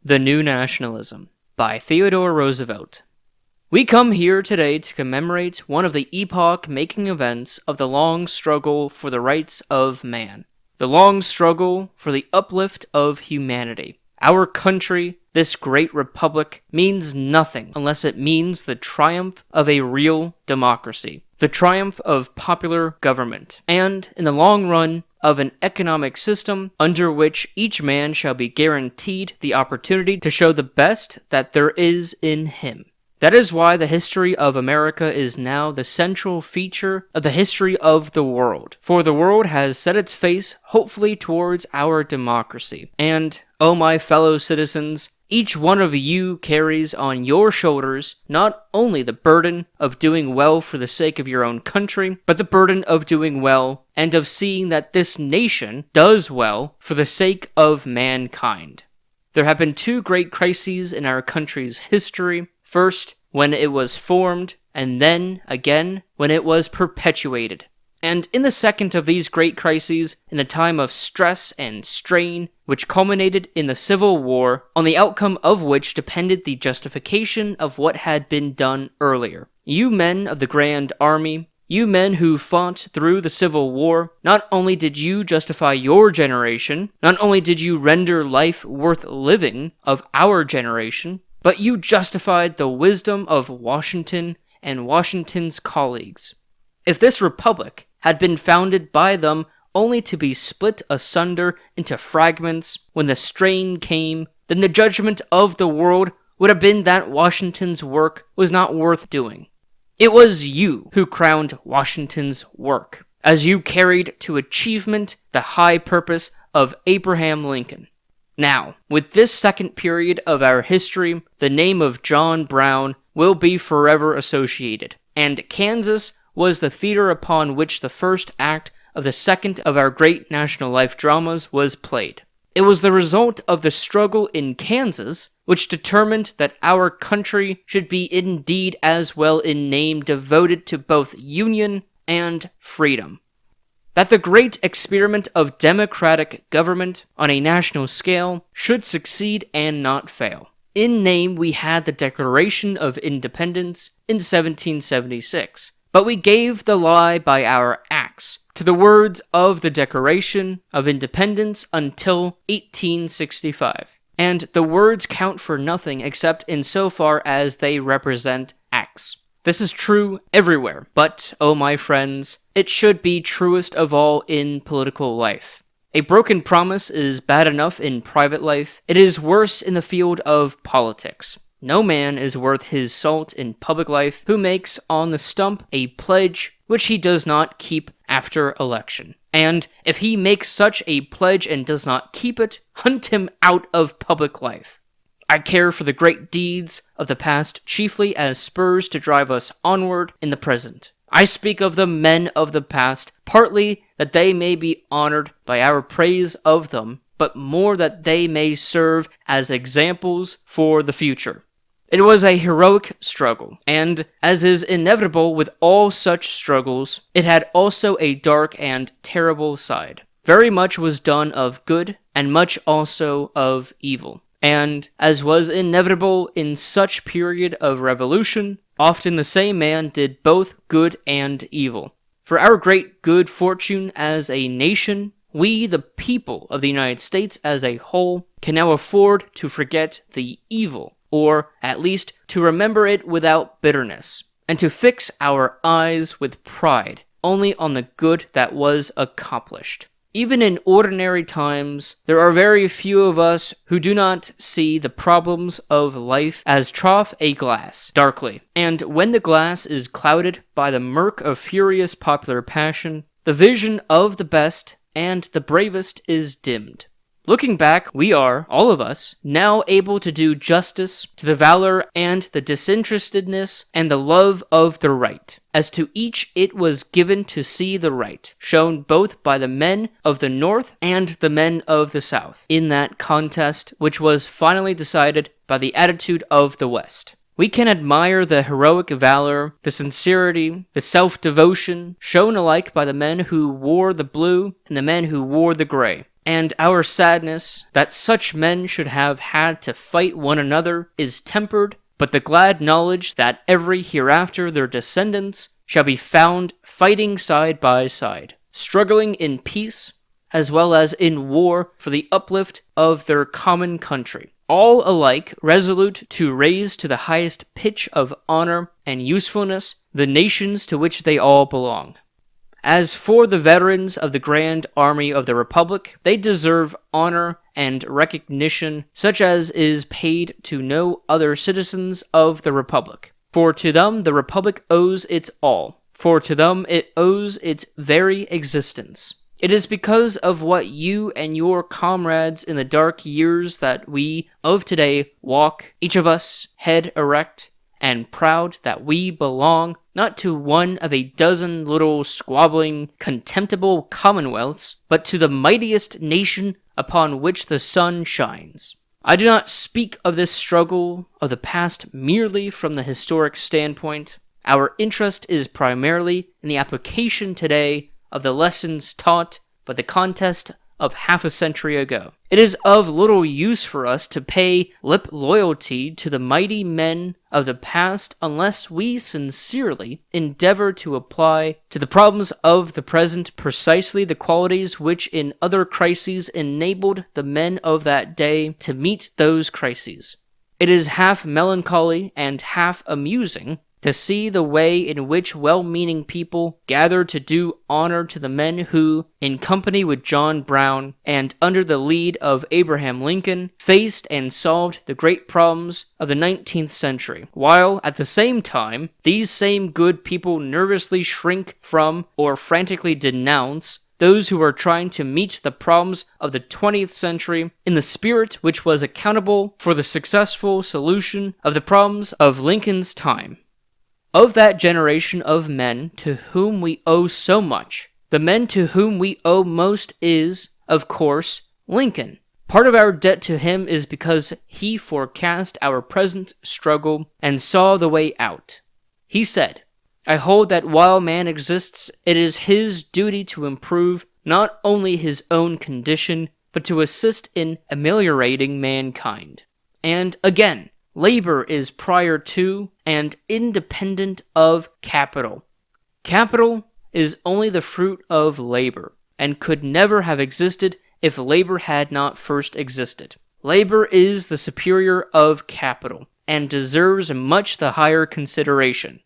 The New Nationalism by Theodore Roosevelt. We come here today to commemorate one of the epoch-making events of the long struggle for the rights of man. The long struggle for the uplift of humanity. Our country, this great republic, means nothing unless it means the triumph of a real democracy. The triumph of popular government. And, in the long run, of an economic system under which each man shall be guaranteed the opportunity to show the best that there is in him. That is why the history of America is now the central feature of the history of the world. For the world has set its face hopefully towards our democracy. And, oh my fellow citizens, each one of you carries on your shoulders not only the burden of doing well for the sake of your own country, but the burden of doing well and of seeing that this nation does well for the sake of mankind. There have been two great crises in our country's history. First, when it was formed, and then, again, when it was perpetuated. And in the second of these great crises, in the time of stress and strain, which culminated in the Civil War, on the outcome of which depended the justification of what had been done earlier. You men of the Grand Army, you men who fought through the Civil War, not only did you justify your generation, not only did you render life worth living of our generation, but you justified the wisdom of Washington and Washington's colleagues. If this republic had been founded by them only to be split asunder into fragments when the strain came, then the judgment of the world would have been that Washington's work was not worth doing. It was you who crowned Washington's work, as you carried to achievement the high purpose of Abraham Lincoln. Now, with this second period of our history, the name of John Brown will be forever associated, and Kansas was the theater upon which the first act of the second of our great national life dramas was played. It was the result of the struggle in Kansas which determined that our country should be indeed as well in name devoted to both union and freedom. That the great experiment of democratic government on a national scale should succeed and not fail. In name, we had the Declaration of Independence in 1776, but we gave the lie by our acts to the words of the Declaration of Independence until 1865. And the words count for nothing except insofar as they represent acts. This is true everywhere, but, oh my friends, it should be truest of all in political life. A broken promise is bad enough in private life. It is worse in the field of politics. No man is worth his salt in public life who makes on the stump a pledge which he does not keep after election. And if he makes such a pledge and does not keep it, hunt him out of public life. I care for the great deeds of the past chiefly as spurs to drive us onward in the present. I speak of the men of the past, partly that they may be honored by our praise of them, but more that they may serve as examples for the future. It was a heroic struggle, and, as is inevitable with all such struggles, it had also a dark and terrible side. Very much was done of good, and much also of evil. And, as was inevitable in such period of revolution, often the same man did both good and evil. For our great good fortune as a nation, we, the people of the United States as a whole, can now afford to forget the evil, or at least to remember it without bitterness, and to fix our eyes with pride only on the good that was accomplished. Even in ordinary times, there are very few of us who do not see the problems of life as trough a glass darkly, and when the glass is clouded by the murk of furious popular passion, the vision of the best and the bravest is dimmed. Looking back, we are, all of us, now able to do justice to the valor and the disinterestedness and the love of the right. As to each it was given to see the right, shown both by the men of the North and the men of the South, in that contest which was finally decided by the attitude of the West. We can admire the heroic valor, the sincerity, the self-devotion shown alike by the men who wore the blue and the men who wore the gray. And our sadness that such men should have had to fight one another is tempered, but the glad knowledge that every hereafter their descendants shall be found fighting side by side, struggling in peace as well as in war for the uplift of their common country, all alike resolute to raise to the highest pitch of honor and usefulness the nations to which they all belong. As for the veterans of the Grand Army of the Republic, they deserve honor and recognition such as is paid to no other citizens of the Republic. For to them the Republic owes its all, for to them it owes its very existence. It is because of what you and your comrades in the dark years that we of today walk, each of us head erect, and proud that we belong not to one of a dozen little squabbling, contemptible commonwealths, but to the mightiest nation upon which the sun shines. I do not speak of this struggle of the past merely from the historic standpoint. Our interest is primarily in the application today of the lessons taught by the contest of half a century ago. It is of little use for us to pay lip loyalty to the mighty men of the past unless we sincerely endeavor to apply to the problems of the present precisely the qualities which in other crises enabled the men of that day to meet those crises. It is half melancholy and half amusing to see the way in which well-meaning people gather to do honor to the men who, in company with John Brown and under the lead of Abraham Lincoln, faced and solved the great problems of the 19th century, while at the same time, these same good people nervously shrink from or frantically denounce those who are trying to meet the problems of the 20th century in the spirit which was accountable for the successful solution of the problems of Lincoln's time. Of that generation of men to whom we owe so much, the men to whom we owe most is, of course, Lincoln. Part of our debt to him is because he forecast our present struggle and saw the way out. He said, "I hold that while man exists, it is his duty to improve not only his own condition, but to assist in ameliorating mankind." And again, labor is prior to and independent of capital. Capital is only the fruit of labor, and could never have existed if labor had not first existed. Labor is the superior of capital, and deserves much the higher consideration.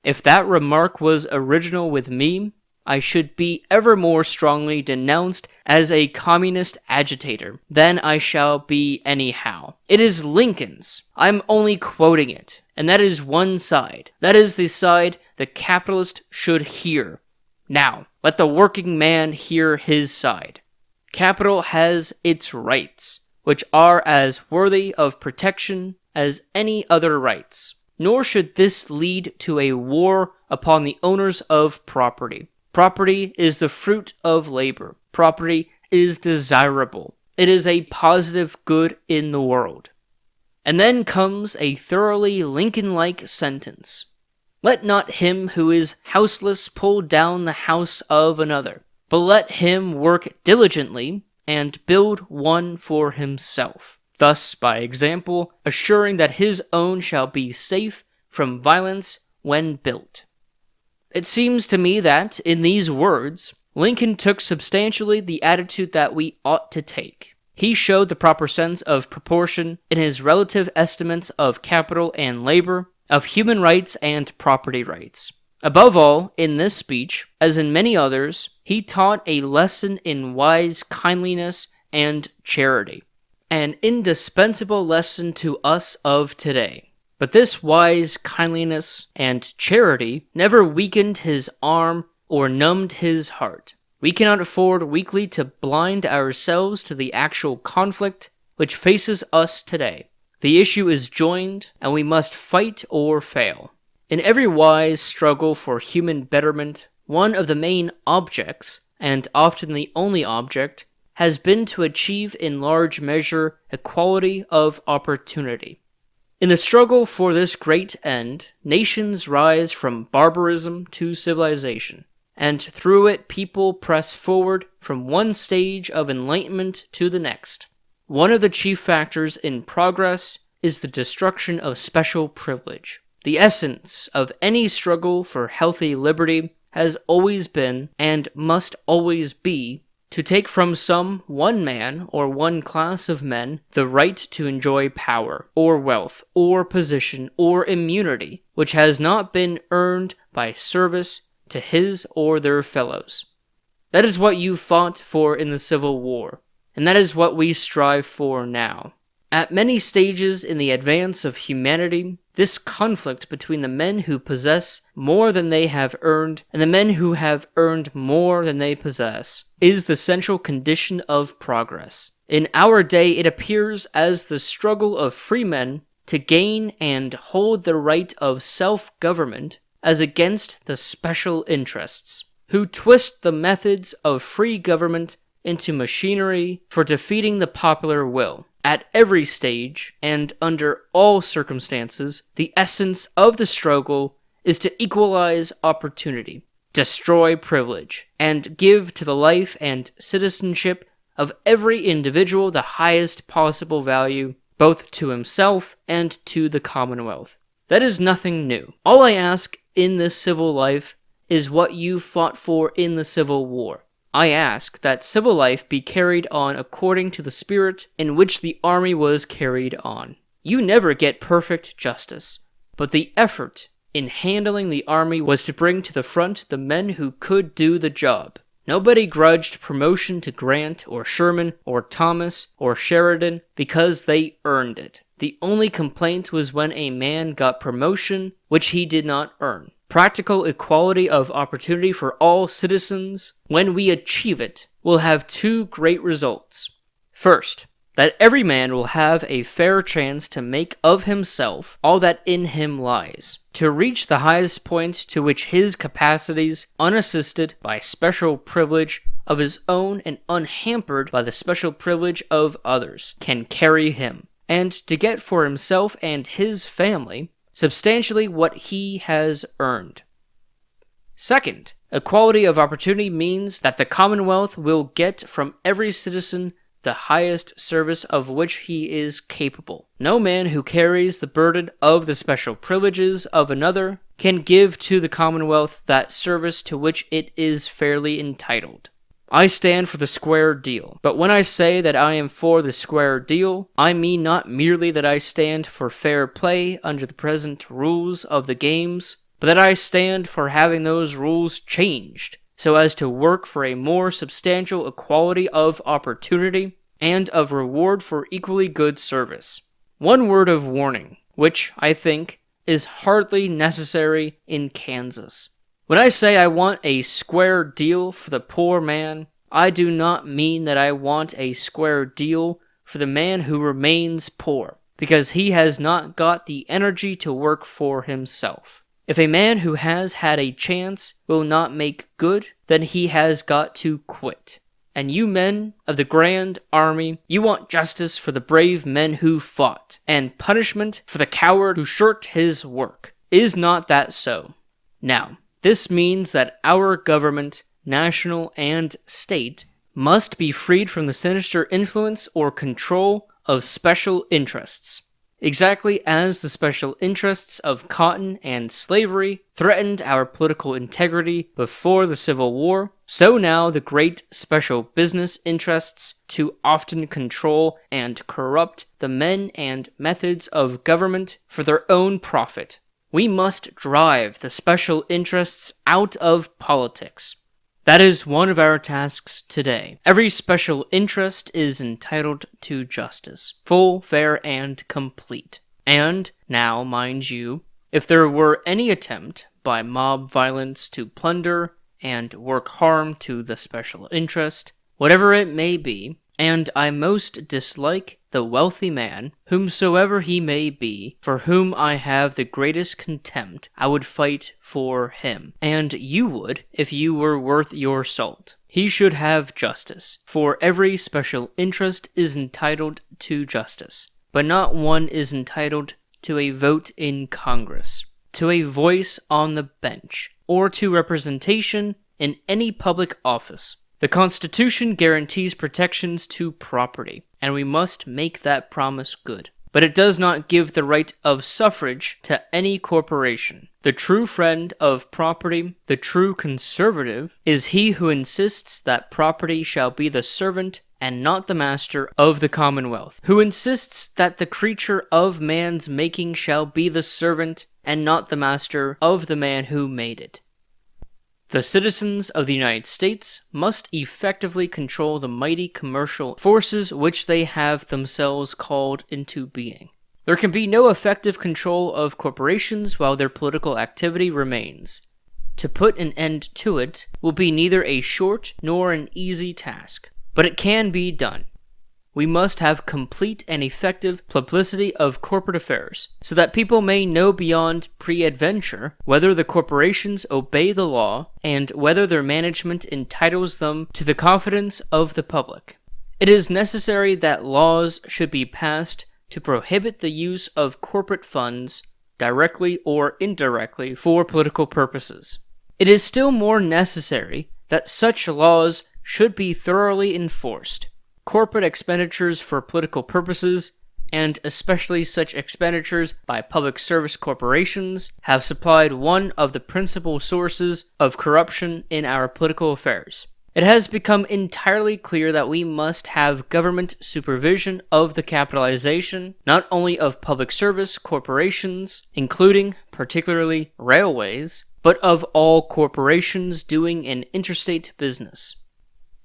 If that remark was original with me, I should be ever more strongly denounced as a communist agitator than I shall be anyhow. It is Lincoln's. I'm only quoting it. And that is one side. That is the side the capitalist should hear. Now, let the working man hear his side. Capital has its rights, which are as worthy of protection as any other rights. Nor should this lead to a war upon the owners of property. Property is the fruit of labor. Property is desirable. It is a positive good in the world. And then comes a thoroughly Lincoln-like sentence. Let not him who is houseless pull down the house of another, but let him work diligently and build one for himself, thus by example assuring that his own shall be safe from violence when built. It seems to me that, in these words, Lincoln took substantially the attitude that we ought to take. He showed the proper sense of proportion in his relative estimates of capital and labor, of human rights and property rights. Above all, in this speech, as in many others, he taught a lesson in wise kindliness and charity, an indispensable lesson to us of today. But this wise kindliness and charity never weakened his arm or numbed his heart. We cannot afford weakly to blind ourselves to the actual conflict which faces us today. The issue is joined, and we must fight or fail. In every wise struggle for human betterment, one of the main objects, and often the only object, has been to achieve in large measure equality of opportunity. In the struggle for this great end, nations rise from barbarism to civilization, and through it people press forward from one stage of enlightenment to the next. One of the chief factors in progress is the destruction of special privilege. The essence of any struggle for healthy liberty has always been, and must always be, to take from some one man or one class of men the right to enjoy power, or wealth, or position, or immunity, which has not been earned by service to his or their fellows. That is what you fought for in the Civil War, and that is what we strive for now. At many stages in the advance of humanity, this conflict between the men who possess more than they have earned and the men who have earned more than they possess is the central condition of progress. In our day, it appears as the struggle of free men to gain and hold the right of self-government as against the special interests, who twist the methods of free government into machinery for defeating the popular will. At every stage, and under all circumstances, the essence of the struggle is to equalize opportunity, destroy privilege, and give to the life and citizenship of every individual the highest possible value, both to himself and to the Commonwealth. That is nothing new. All I ask in this civil life is what you fought for in the Civil War. I ask that civil life be carried on according to the spirit in which the army was carried on. You never get perfect justice, but the effort in handling the army was to bring to the front the men who could do the job. Nobody grudged promotion to Grant or Sherman or Thomas or Sheridan because they earned it. The only complaint was when a man got promotion which he did not earn. Practical equality of opportunity for all citizens, when we achieve it, will have two great results. First, that every man will have a fair chance to make of himself all that in him lies, to reach the highest point to which his capacities, unassisted by special privilege of his own and unhampered by the special privilege of others, can carry him, and to get for himself and his family substantially what he has earned. Second, equality of opportunity means that the Commonwealth will get from every citizen the highest service of which he is capable. No man who carries the burden of the special privileges of another can give to the Commonwealth that service to which it is fairly entitled. I stand for the square deal, but when I say that I am for the square deal, I mean not merely that I stand for fair play under the present rules of the games, but that I stand for having those rules changed so as to work for a more substantial equality of opportunity and of reward for equally good service. One word of warning, which, I think, is hardly necessary in Kansas. When I say I want a square deal for the poor man, I do not mean that I want a square deal for the man who remains poor, because he has not got the energy to work for himself. If a man who has had a chance will not make good, then he has got to quit. And you men of the Grand Army, you want justice for the brave men who fought, and punishment for the coward who shirked his work. Is not that so? Now, this means that our government, national and state, must be freed from the sinister influence or control of special interests. Exactly as the special interests of cotton and slavery threatened our political integrity before the Civil War, so now the great special business interests too often control and corrupt the men and methods of government for their own profit. We must drive the special interests out of politics. That is one of our tasks today. Every special interest is entitled to justice, full, fair, and complete. And now, mind you, if there were any attempt by mob violence to plunder and work harm to the special interest, whatever it may be, and I most dislike the wealthy man, whomsoever he may be, for whom I have the greatest contempt, I would fight for him. And you would, if you were worth your salt. He should have justice, for every special interest is entitled to justice, but not one is entitled to a vote in Congress, to a voice on the bench, or to representation in any public office. The Constitution guarantees protections to property, and we must make that promise good. But it does not give the right of suffrage to any corporation. The true friend of property, the true conservative, is he who insists that property shall be the servant and not the master of the commonwealth, who insists that the creature of man's making shall be the servant and not the master of the man who made it. The citizens of the United States must effectively control the mighty commercial forces which they have themselves called into being. There can be no effective control of corporations while their political activity remains. To put an end to it will be neither a short nor an easy task, but it can be done. We must have complete and effective publicity of corporate affairs, so that people may know beyond pre-adventure whether the corporations obey the law and whether their management entitles them to the confidence of the public. It is necessary that laws should be passed to prohibit the use of corporate funds, directly or indirectly, for political purposes. It is still more necessary that such laws should be thoroughly enforced. Corporate expenditures for political purposes, and especially such expenditures by public service corporations, have supplied one of the principal sources of corruption in our political affairs. It has become entirely clear that we must have government supervision of the capitalization, not only of public service corporations, including, particularly, railways, but of all corporations doing an interstate business.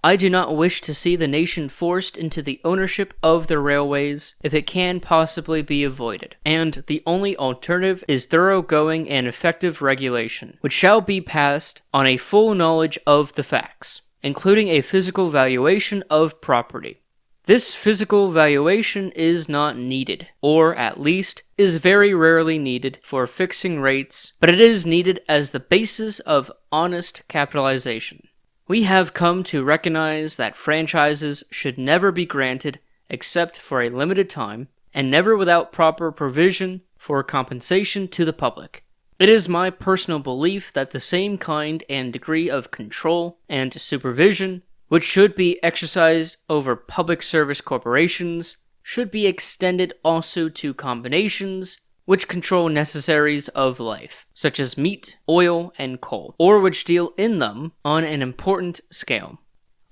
I do not wish to see the nation forced into the ownership of the railways if it can possibly be avoided, and the only alternative is thoroughgoing and effective regulation, which shall be passed on a full knowledge of the facts, including a physical valuation of property. This physical valuation is not needed, or at least is very rarely needed for fixing rates, but it is needed as the basis of honest capitalization. We have come to recognize that franchises should never be granted except for a limited time, and never without proper provision for compensation to the public. It is my personal belief that the same kind and degree of control and supervision which should be exercised over public service corporations should be extended also to combinations which control necessaries of life, such as meat, oil, and coal, or which deal in them on an important scale.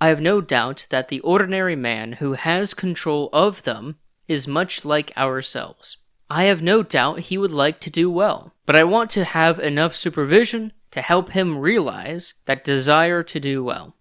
I have no doubt that the ordinary man who has control of them is much like ourselves. I have no doubt he would like to do well, but I want to have enough supervision to help him realize that desire to do well.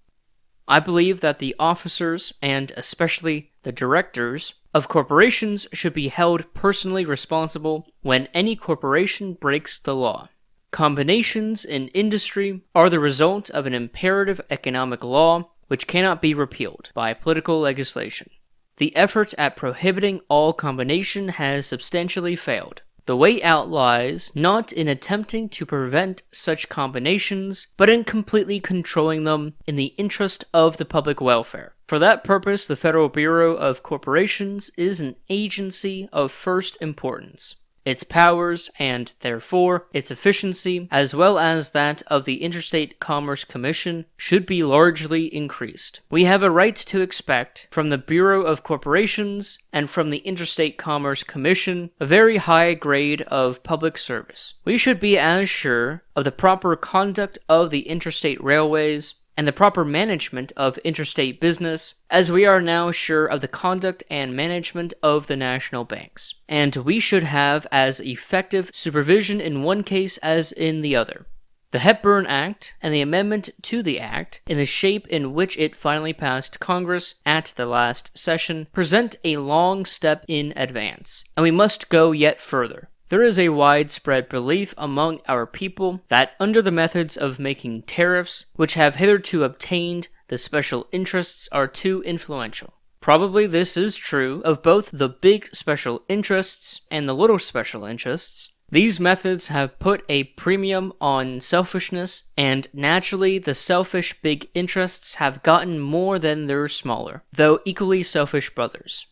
I believe that the officers, and especially the directors, of corporations should be held personally responsible when any corporation breaks the law. Combinations in industry are the result of an imperative economic law which cannot be repealed by political legislation. The effort at prohibiting all combination has substantially failed. The way out lies not in attempting to prevent such combinations, but in completely controlling them in the interest of the public welfare. For that purpose, the Federal Bureau of Corporations is an agency of first importance. Its powers, and therefore its efficiency, as well as that of the Interstate Commerce Commission, should be largely increased. We have a right to expect from the Bureau of Corporations and from the Interstate Commerce Commission a very high grade of public service. We should be as sure of the proper conduct of the interstate railways and the proper management of interstate business, as we are now sure of the conduct and management of the national banks. And we should have as effective supervision in one case as in the other. The Hepburn Act and the amendment to the Act, in the shape in which it finally passed Congress at the last session, present a long step in advance, and we must go yet further. There is a widespread belief among our people that under the methods of making tariffs, which have hitherto obtained, the special interests are too influential. Probably this is true of both the big special interests and the little special interests. These methods have put a premium on selfishness, and naturally the selfish big interests have gotten more than their smaller, though equally selfish brothers.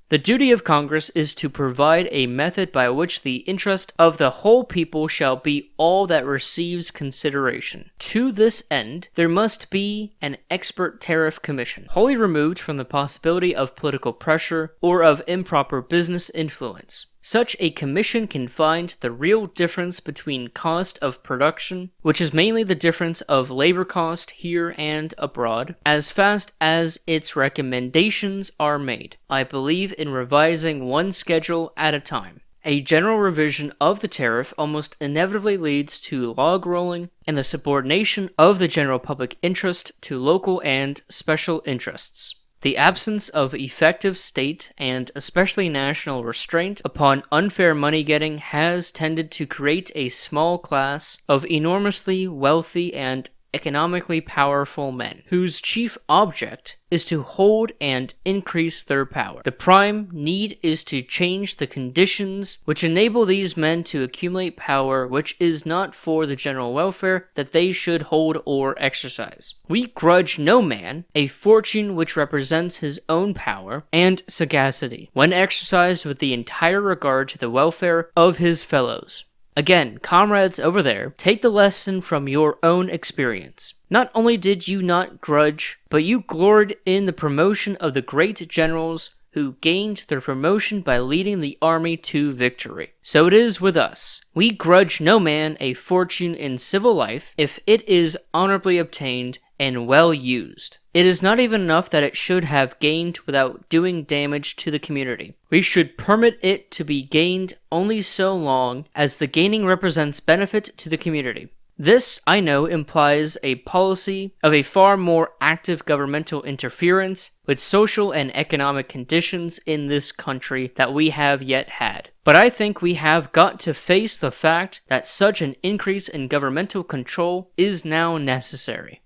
The duty of Congress is to provide a method by which the interest of the whole people shall be all that receives consideration. To this end, there must be an expert tariff commission, wholly removed from the possibility of political pressure or of improper business influence. Such a commission can find the real difference between cost of production, which is mainly the difference of labor cost here and abroad, as fast as its recommendations are made. I believe in revising one schedule at a time. A general revision of the tariff almost inevitably leads to log rolling and the subordination of the general public interest to local and special interests. The absence of effective state and especially national restraint upon unfair money-getting has tended to create a small class of enormously wealthy and economically powerful men, whose chief object is to hold and increase their power. The prime need is to change the conditions which enable these men to accumulate power which is not for the general welfare that they should hold or exercise. We grudge no man a fortune which represents his own power and sagacity, when exercised with the entire regard to the welfare of his fellows. Again, comrades over there, take the lesson from your own experience. Not only did you not grudge, but you gloried in the promotion of the great generals who gained their promotion by leading the army to victory. So it is with us. We grudge no man a fortune in civil life if it is honorably obtained and well used. It is not even enough that it should have gained without doing damage to the community. We should permit it to be gained only so long as the gaining represents benefit to the community. This, I know, implies a policy of a far more active governmental interference with social and economic conditions in this country that we have yet had. But I think we have got to face the fact that such an increase in governmental control is now necessary.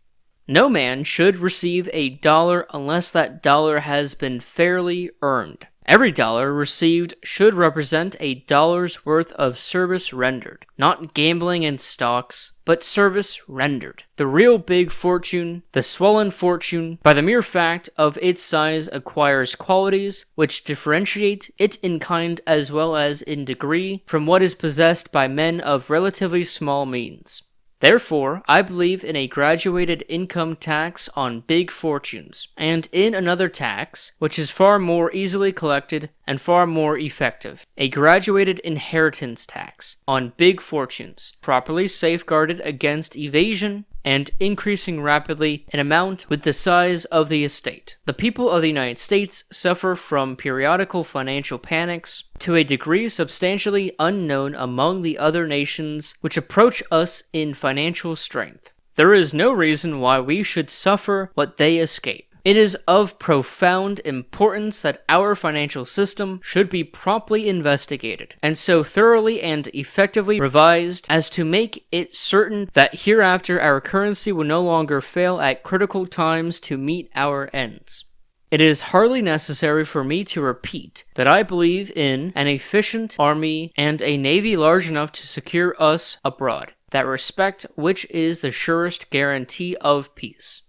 No man should receive a dollar unless that dollar has been fairly earned. Every dollar received should represent a dollar's worth of service rendered, not gambling in stocks, but service rendered. The real big fortune, the swollen fortune, by the mere fact of its size acquires qualities which differentiate it in kind as well as in degree from what is possessed by men of relatively small means. Therefore, I believe in a graduated income tax on big fortunes, and in another tax, which is far more easily collected and far more effective, a graduated inheritance tax on big fortunes, properly safeguarded against evasion and increasing rapidly in amount with the size of the estate. The people of the United States suffer from periodical financial panics to a degree substantially unknown among the other nations which approach us in financial strength. There is no reason why we should suffer what they escape. It is of profound importance that our financial system should be promptly investigated, and so thoroughly and effectively revised as to make it certain that hereafter our currency will no longer fail at critical times to meet our ends. It is hardly necessary for me to repeat that I believe in an efficient army and a navy large enough to secure us abroad, that respect which is the surest guarantee of peace.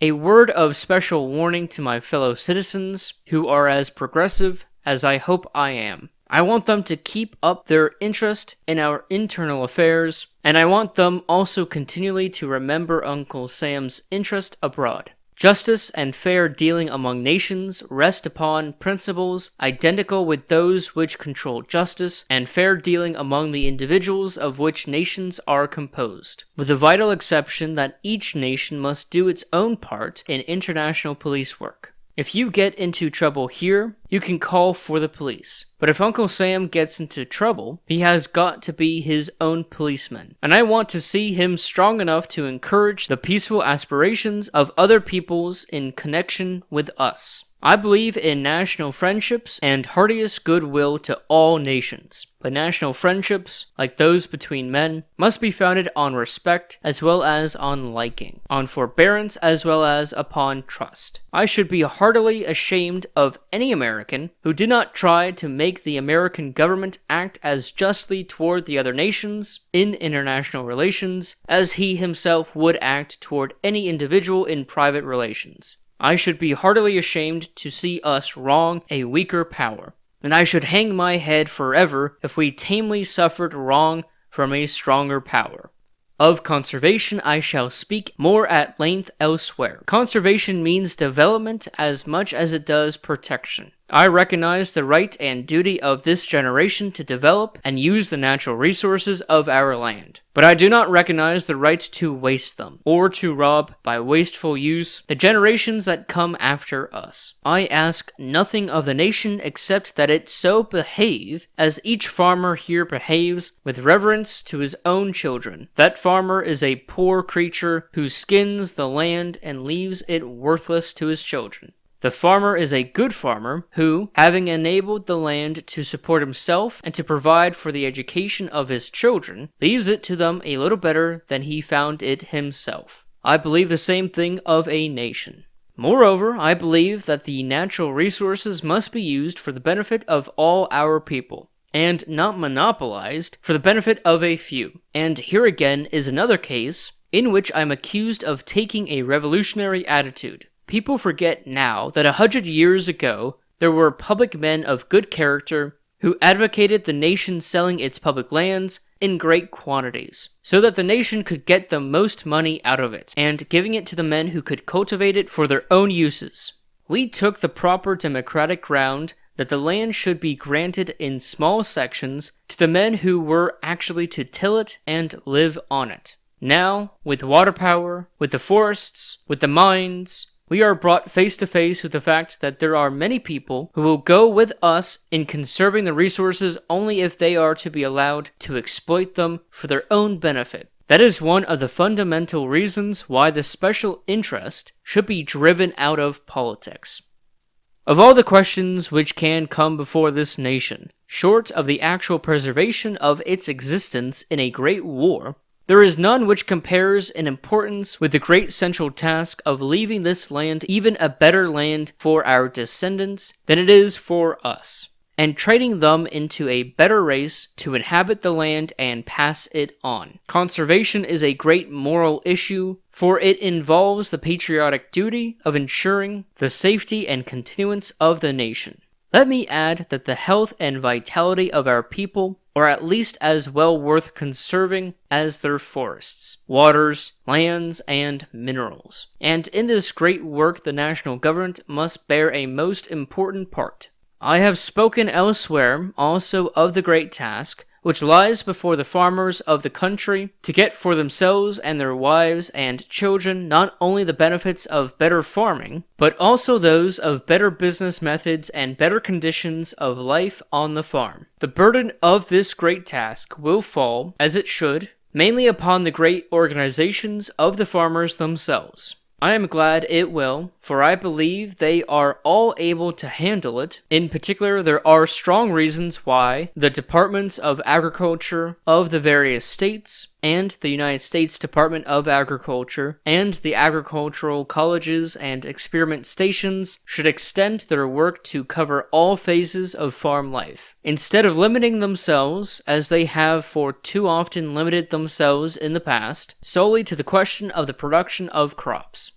A word of special warning to my fellow citizens who are as progressive as I hope I am. I want them to keep up their interest in our internal affairs, and I want them also continually to remember Uncle Sam's interest abroad. Justice and fair dealing among nations rest upon principles identical with those which control justice and fair dealing among the individuals of which nations are composed, with the vital exception that each nation must do its own part in international police work. If you get into trouble here, you can call for the police. But if Uncle Sam gets into trouble, he has got to be his own policeman. And I want to see him strong enough to encourage the peaceful aspirations of other peoples in connection with us. I believe in national friendships and heartiest goodwill to all nations. But national friendships, like those between men, must be founded on respect as well as on liking, on forbearance as well as upon trust. I should be heartily ashamed of any American who did not try to make the American government act as justly toward the other nations in international relations as he himself would act toward any individual in private relations. I should be heartily ashamed to see us wrong a weaker power, and I should hang my head forever if we tamely suffered wrong from a stronger power. Of conservation I shall speak more at length elsewhere. Conservation means development as much as it does protection. I recognize the right and duty of this generation to develop and use the natural resources of our land. But I do not recognize the right to waste them, or to rob, by wasteful use, the generations that come after us. I ask nothing of the nation except that it so behave as each farmer here behaves, with reverence to his own children. That farmer is a poor creature who skins the land and leaves it worthless to his children. The farmer is a good farmer who, having enabled the land to support himself and to provide for the education of his children, leaves it to them a little better than he found it himself. I believe the same thing of a nation. Moreover, I believe that the natural resources must be used for the benefit of all our people, and not monopolized for the benefit of a few. And here again is another case in which I am accused of taking a revolutionary attitude. People forget now that 100 years ago, there were public men of good character who advocated the nation selling its public lands in great quantities, so that the nation could get the most money out of it, and giving it to the men who could cultivate it for their own uses. We took the proper democratic ground that the land should be granted in small sections to the men who were actually to till it and live on it. Now, with water power, with the forests, with the mines, we are brought face to face with the fact that there are many people who will go with us in conserving the resources only if they are to be allowed to exploit them for their own benefit. That is one of the fundamental reasons why the special interest should be driven out of politics. Of all the questions which can come before this nation, short of the actual preservation of its existence in a great war, there is none which compares in importance with the great central task of leaving this land even a better land for our descendants than it is for us, and training them into a better race to inhabit the land and pass it on. Conservation is a great moral issue, for it involves the patriotic duty of ensuring the safety and continuance of the nation. Let me add that the health and vitality of our people are at least as well worth conserving as their forests, waters, lands, and minerals. And in this great work the national government must bear a most important part. I have spoken elsewhere also of the great task which lies before the farmers of the country to get for themselves and their wives and children not only the benefits of better farming, but also those of better business methods and better conditions of life on the farm. The burden of this great task will fall, as it should, mainly upon the great organizations of the farmers themselves. I am glad it will, for I believe they are all able to handle it. In particular, there are strong reasons why the departments of agriculture of the various states, and the United States Department of Agriculture, and the agricultural colleges and experiment stations should extend their work to cover all phases of farm life, instead of limiting themselves, as they have for too often limited themselves in the past, solely to the question of the production of crops.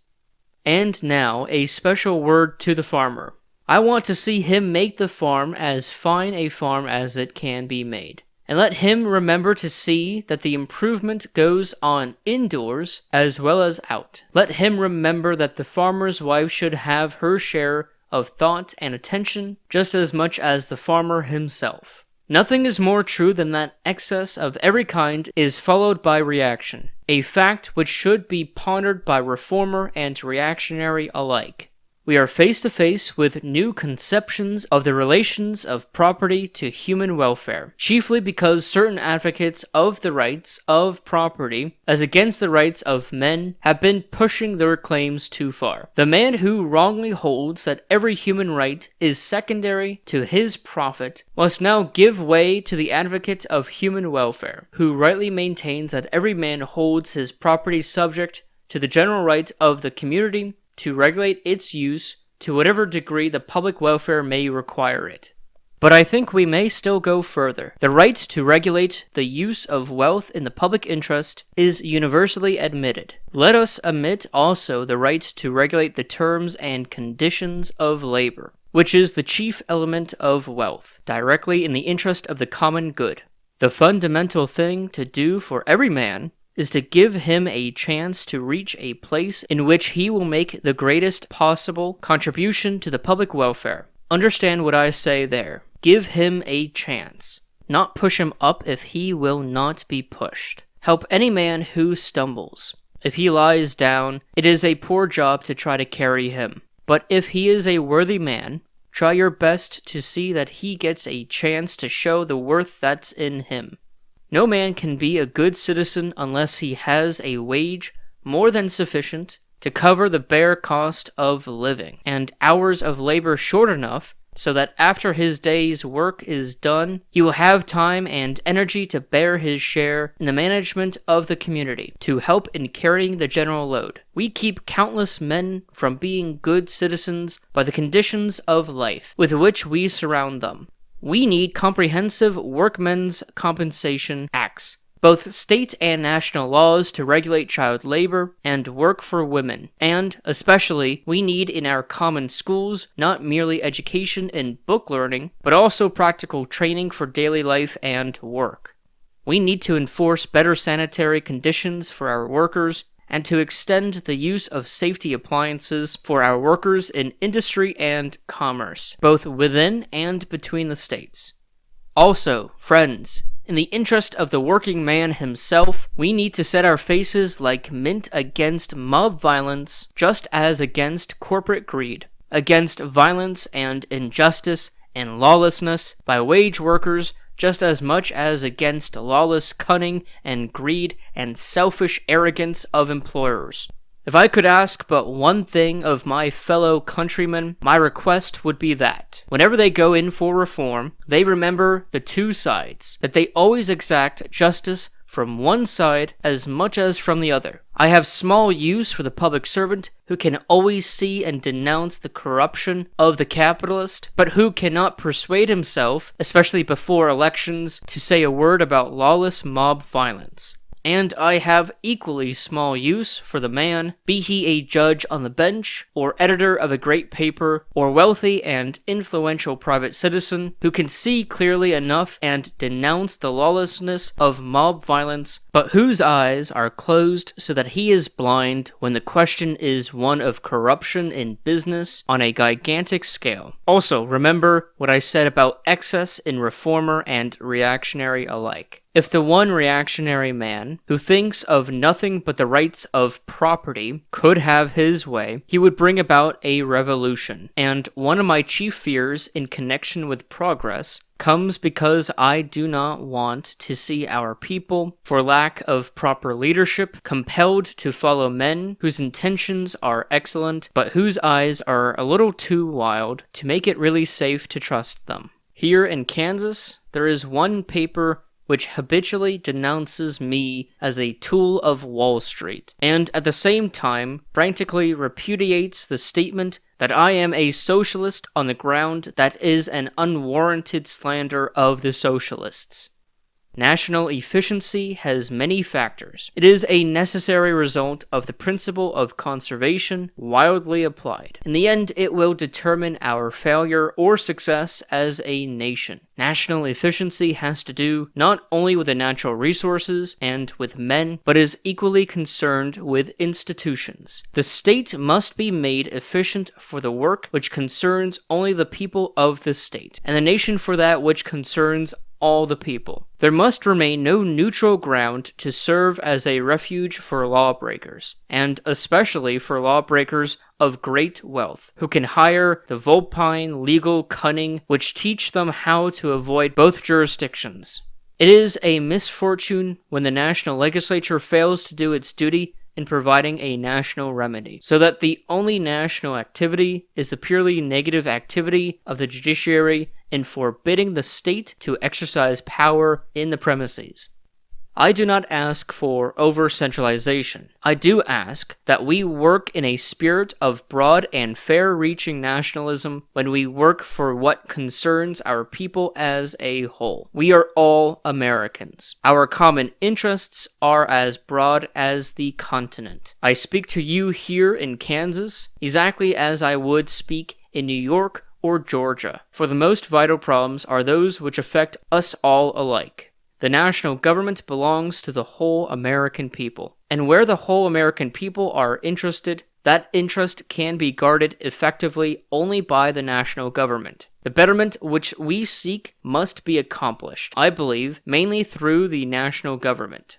And now, a special word to the farmer. I want to see him make the farm as fine a farm as it can be made. And let him remember to see that the improvement goes on indoors as well as out. Let him remember that the farmer's wife should have her share of thought and attention just as much as the farmer himself. Nothing is more true than that excess of every kind is followed by reaction, a fact which should be pondered by reformer and reactionary alike. We are face to face with new conceptions of the relations of property to human welfare, chiefly because certain advocates of the rights of property, as against the rights of men, have been pushing their claims too far. The man who wrongly holds that every human right is secondary to his profit must now give way to the advocate of human welfare, who rightly maintains that every man holds his property subject to the general right of the community to regulate its use to whatever degree the public welfare may require it. But I think we may still go further. The right to regulate the use of wealth in the public interest is universally admitted. Let us admit also the right to regulate the terms and conditions of labor, which is the chief element of wealth, directly in the interest of the common good. The fundamental thing to do for every man is to give him a chance to reach a place in which he will make the greatest possible contribution to the public welfare. Understand what I say there. Give him a chance. Not push him up if he will not be pushed. Help any man who stumbles. If he lies down, it is a poor job to try to carry him. But if he is a worthy man, try your best to see that he gets a chance to show the worth that's in him. No man can be a good citizen unless he has a wage more than sufficient to cover the bare cost of living, and hours of labor short enough so that after his day's work is done, he will have time and energy to bear his share in the management of the community, to help in carrying the general load. We keep countless men from being good citizens by the conditions of life with which we surround them. We need comprehensive workmen's compensation acts, both state and national laws to regulate child labor and work for women, and, especially, we need in our common schools not merely education and book learning, but also practical training for daily life and work. We need to enforce better sanitary conditions for our workers, and to extend the use of safety appliances for our workers in industry and commerce, both within and between the states. Also, friends, in the interest of the working man himself, we need to set our faces like mint against mob violence, just as against corporate greed, against violence and injustice and lawlessness by wage workers, just as much as against lawless cunning and greed and selfish arrogance of employers. If I could ask but one thing of my fellow countrymen, my request would be that, whenever they go in for reform, they remember the two sides, that they always exact justice from one side as much as from the other. I have small use for the public servant who can always see and denounce the corruption of the capitalist, but who cannot persuade himself, especially before elections, to say a word about lawless mob violence. And I have equally small use for the man, be he a judge on the bench, or editor of a great paper, or wealthy and influential private citizen, who can see clearly enough and denounce the lawlessness of mob violence, but whose eyes are closed so that he is blind when the question is one of corruption in business on a gigantic scale. Also, remember what I said about excess in reformer and reactionary alike. If the one reactionary man, who thinks of nothing but the rights of property, could have his way, he would bring about a revolution. And one of my chief fears in connection with progress comes because I do not want to see our people, for lack of proper leadership, compelled to follow men whose intentions are excellent, but whose eyes are a little too wild to make it really safe to trust them. Here in Kansas, there is one paper which habitually denounces me as a tool of Wall Street, and at the same time frantically repudiates the statement that I am a socialist on the ground that is an unwarranted slander of the socialists. National efficiency has many factors. It is a necessary result of the principle of conservation wildly applied. In the end, it will determine our failure or success as a nation. National efficiency has to do not only with the natural resources and with men, but is equally concerned with institutions. The state must be made efficient for the work which concerns only the people of the state, and the nation for that which concerns all the people. There must remain no neutral ground to serve as a refuge for lawbreakers, and especially for lawbreakers of great wealth, who can hire the vulpine legal cunning which teach them how to avoid both jurisdictions. It is a misfortune when the national legislature fails to do its duty in providing a national remedy, so that the only national activity is the purely negative activity of the judiciary in forbidding the state to exercise power in the premises. I do not ask for over-centralization. I do ask that we work in a spirit of broad and fair-reaching nationalism when we work for what concerns our people as a whole. We are all Americans. Our common interests are as broad as the continent. I speak to you here in Kansas exactly as I would speak in New York or Georgia, for the most vital problems are those which affect us all alike. The national government belongs to the whole American people, and where the whole American people are interested, that interest can be guarded effectively only by the national government. The betterment which we seek must be accomplished, I believe, mainly through the national government.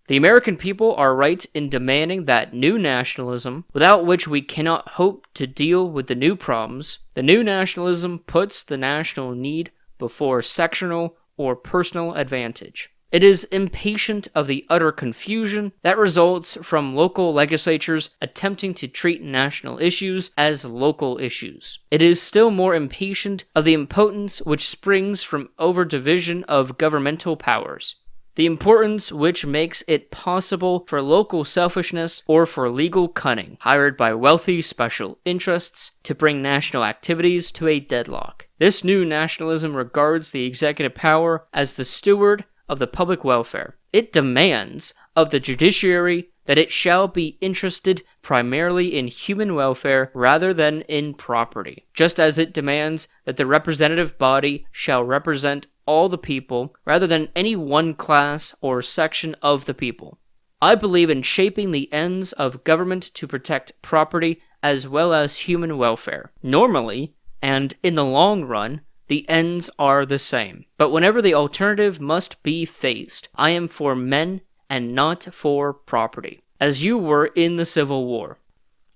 The American people are right in demanding that new nationalism, without which we cannot hope to deal with the new problems. The new nationalism puts the national need before sectional or personal advantage. It is impatient of the utter confusion that results from local legislatures attempting to treat national issues as local issues. It is still more impatient of the impotence which springs from overdivision of governmental powers. The importance which makes it possible for local selfishness or for legal cunning, hired by wealthy special interests, to bring national activities to a deadlock. This new nationalism regards the executive power as the steward of the public welfare. It demands of the judiciary that it shall be interested primarily in human welfare rather than in property, just as it demands that the representative body shall represent all the people rather than any one class or section of the people. I believe in shaping the ends of government to protect property as well as human welfare. Normally, and in the long run, the ends are the same. But whenever the alternative must be faced, I am for men and not for property, as you were in the Civil War.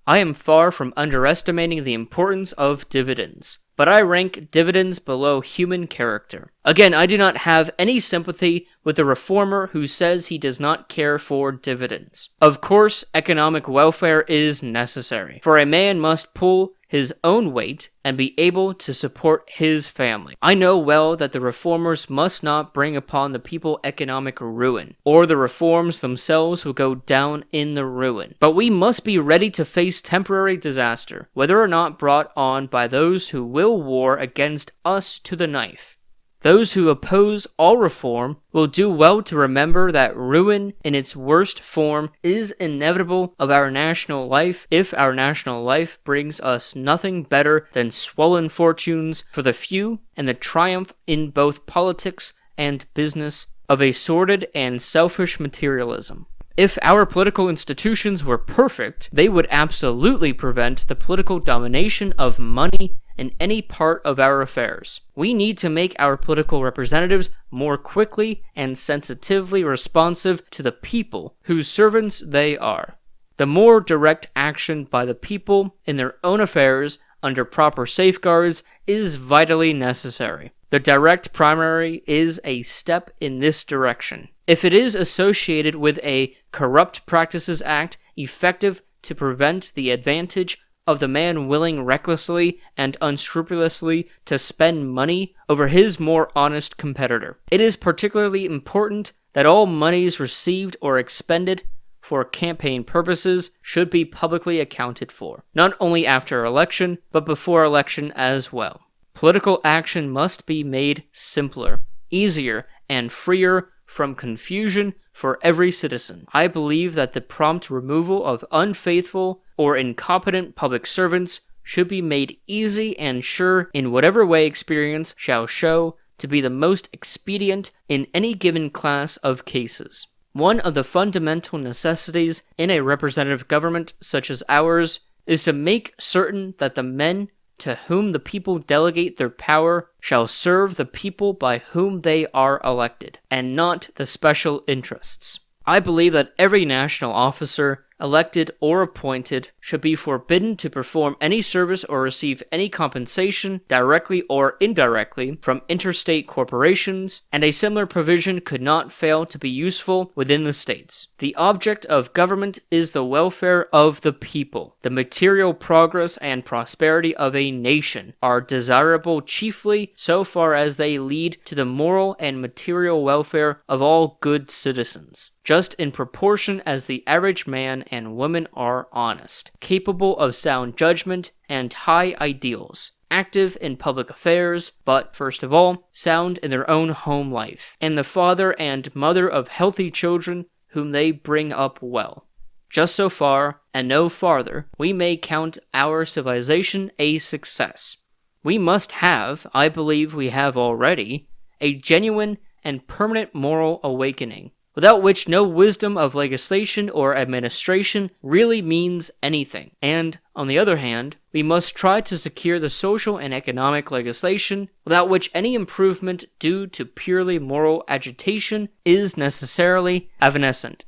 I am far from underestimating the importance of dividends, but I rank dividends below human character. Again, I do not have any sympathy with the reformer who says he does not care for dividends. Of course, economic welfare is necessary, for a man must pull his own weight and be able to support his family. I know well that the reformers must not bring upon the people economic ruin, or the reforms themselves will go down in the ruin. But we must be ready to face temporary disaster, whether or not brought on by those who will war against us to the knife. Those who oppose all reform will do well to remember that ruin in its worst form is inevitable of our national life if our national life brings us nothing better than swollen fortunes for the few and the triumph in both politics and business of a sordid and selfish materialism. If our political institutions were perfect, they would absolutely prevent the political domination of money in any part of our affairs. We need to make our political representatives more quickly and sensitively responsive to the people whose servants they are. The more direct action by the people in their own affairs under proper safeguards is vitally necessary. The direct primary is a step in this direction. If it is associated with a Corrupt Practices Act effective to prevent the advantage of the man willing recklessly and unscrupulously to spend money over his more honest competitor, it is particularly important that all monies received or expended for campaign purposes should be publicly accounted for, not only after election, but before election as well. Political action must be made simpler, easier, and freer from confusion for every citizen. I believe that the prompt removal of unfaithful or incompetent public servants should be made easy and sure in whatever way experience shall show to be the most expedient in any given class of cases. One of the fundamental necessities in a representative government such as ours is to make certain that the men to whom the people delegate their power shall serve the people by whom they are elected, and not the special interests. I believe that every national officer elected or appointed, should be forbidden to perform any service or receive any compensation, directly or indirectly, from interstate corporations, and a similar provision could not fail to be useful within the states. The object of government is the welfare of the people. The material progress and prosperity of a nation are desirable chiefly so far as they lead to the moral and material welfare of all good citizens, just in proportion as the average man and woman are honest, capable of sound judgment and high ideals, active in public affairs, but, first of all, sound in their own home life, and the father and mother of healthy children whom they bring up well. Just so far, and no farther, we may count our civilization a success. We must have, I believe we have already, a genuine and permanent moral awakening, without which no wisdom of legislation or administration really means anything. And, on the other hand, we must try to secure the social and economic legislation, without which any improvement due to purely moral agitation is necessarily evanescent.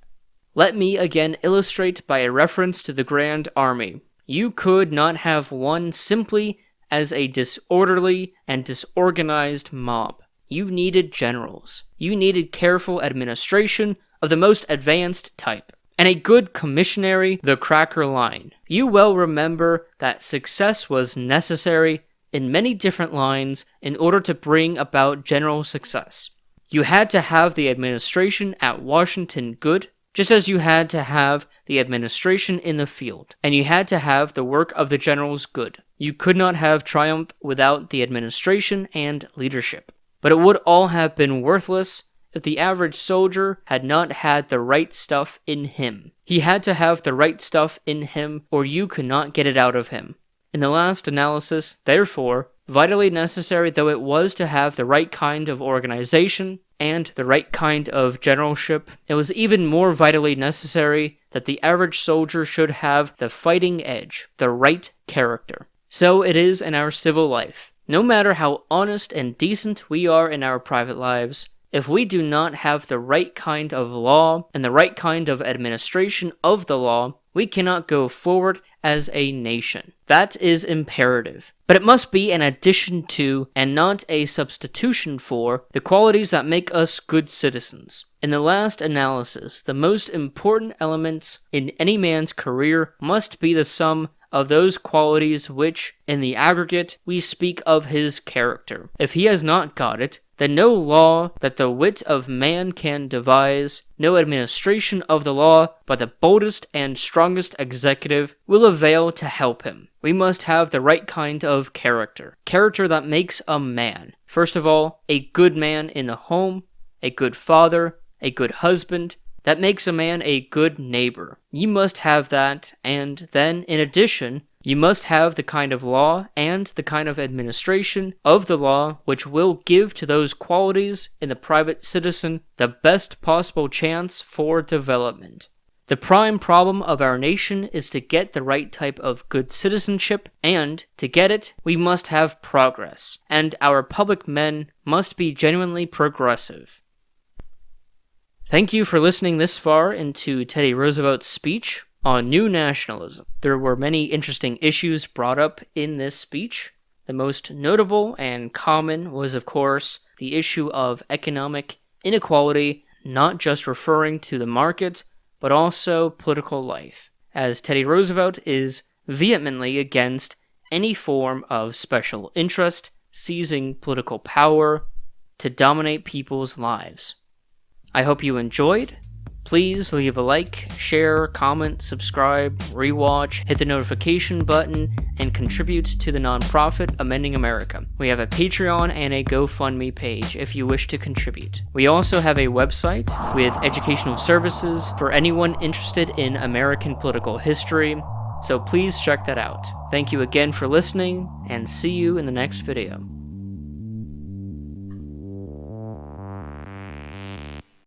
Let me again illustrate by a reference to the Grand Army. You could not have won simply as a disorderly and disorganized mob. You needed generals. You needed careful administration of the most advanced type, and a good commissary, the cracker line. You well remember that success was necessary in many different lines in order to bring about general success. You had to have the administration at Washington good, just as you had to have the administration in the field, and you had to have the work of the generals good. You could not have triumph without the administration and leadership. But it would all have been worthless if the average soldier had not had the right stuff in him. He had to have the right stuff in him, or you could not get it out of him. In the last analysis, therefore, vitally necessary though it was to have the right kind of organization and the right kind of generalship, it was even more vitally necessary that the average soldier should have the fighting edge, the right character. So it is in our civil life. No matter how honest and decent we are in our private lives, if we do not have the right kind of law and the right kind of administration of the law, we cannot go forward as a nation. That is imperative. But it must be an addition to, and not a substitution for, the qualities that make us good citizens. In the last analysis, the most important elements in any man's career must be the sum of those qualities which, in the aggregate, we speak of his character. If he has not got it, then no law that the wit of man can devise, no administration of the law by the boldest and strongest executive will avail to help him. We must have the right kind of character. Character that makes a man. First of all, a good man in the home, a good father, a good husband, that makes a man a good neighbor. You must have that, and then, in addition, you must have the kind of law and the kind of administration of the law which will give to those qualities in the private citizen the best possible chance for development. The prime problem of our nation is to get the right type of good citizenship, and, to get it, we must have progress, and our public men must be genuinely progressive. Thank you for listening this far into Teddy Roosevelt's speech on New Nationalism. There were many interesting issues brought up in this speech. The most notable and common was, of course, the issue of economic inequality, not just referring to the market, but also political life, as Teddy Roosevelt is vehemently against any form of special interest seizing political power to dominate people's lives. I hope you enjoyed. Please leave a like, share, comment, subscribe, rewatch, hit the notification button, and contribute to the nonprofit Amending America. We have a Patreon and a GoFundMe page if you wish to contribute. We also have a website with educational services for anyone interested in American political history, so please check that out. Thank you again for listening, and see you in the next video.